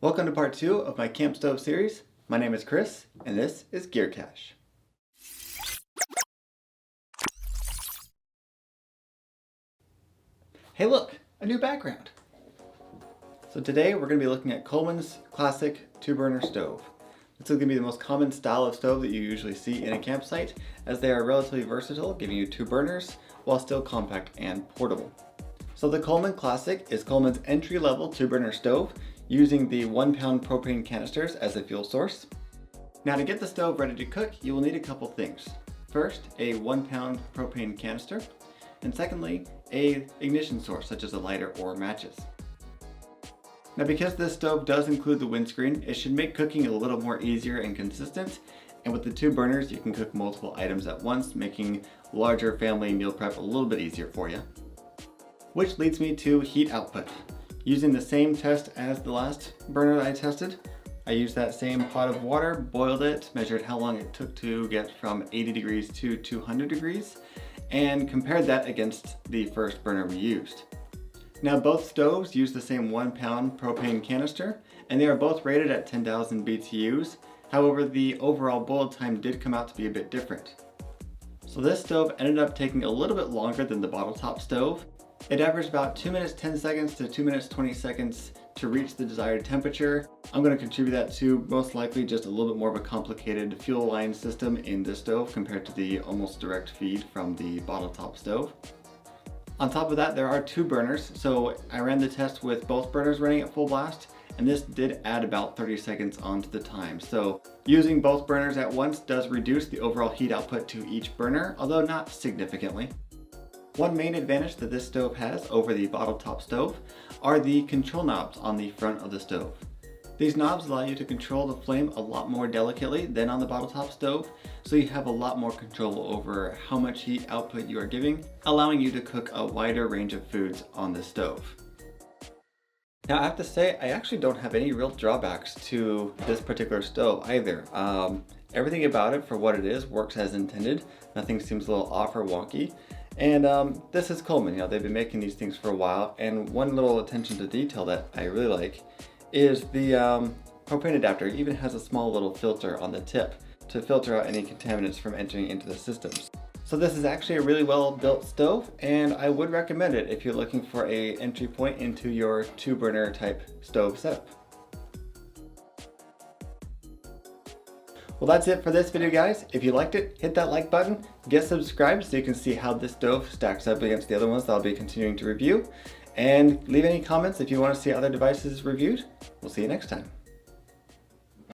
Welcome to part 2 of my camp stove series. My name is Chris, and this is Gear Cache. Hey look, a new background. So today we're going to be looking at Coleman's Classic 2-burner stove. This is going to be the most common style of stove that you usually see in a campsite, as they are relatively versatile, giving you 2 burners while still compact and portable. So the Coleman Classic is Coleman's entry-level 2-burner stove, using the 1-pound propane canisters as a fuel source. Now to get the stove ready to cook, you will need a couple things. First, a 1-pound propane canister, and secondly, a ignition source such as a lighter or matches. Now because this stove does include the windscreen, it should make cooking a little more easier and consistent, and with the 2 burners you can cook multiple items at once, making larger family meal prep a little bit easier for you. Which leads me to heat output. Using the same test as the last burner that I tested, I used that same pot of water, boiled it, measured how long it took to get from 80 degrees to 200 degrees, and compared that against the first burner we used. Now both stoves use the same 1-pound propane canister, and they are both rated at 10,000 BTUs. However, the overall boil time did come out to be a bit different. So this stove ended up taking a little bit longer than the bottle top stove. It averaged about 2 minutes 10 seconds to 2 minutes 20 seconds to reach the desired temperature. I'm going to contribute that to most likely just a little bit more of a complicated fuel line system in this stove compared to the almost direct feed from the bottle top stove. On top of that, there are 2 burners, so I ran the test with both burners running at full blast, and this did add about 30 seconds onto the time. So using both burners at once does reduce the overall heat output to each burner, although not significantly. One main advantage that this stove has over the bottle top stove are the control knobs on the front of the stove. These knobs allow you to control the flame a lot more delicately than on the bottle top stove, so you have a lot more control over how much heat output you are giving, allowing you to cook a wider range of foods on this stove. Now I have to say, I actually don't have any real drawbacks to this particular stove either. Everything about it, for what it is, works as intended. Nothing seems a little off or wonky. And this is Coleman, they've been making these things for a while, and one little attention to detail that I really like is the propane adapter. It even has a small little filter on the tip to filter out any contaminants from entering into the systems. So this is actually a really well built stove, and I would recommend it if you're looking for an entry point into your 2-burner type stove setup. Well, that's it for this video, guys. If you liked it, hit that like button, get subscribed so you can see how this stove stacks up against the other ones that I'll be continuing to review, and leave any comments if you want to see other devices reviewed. We'll see you next time.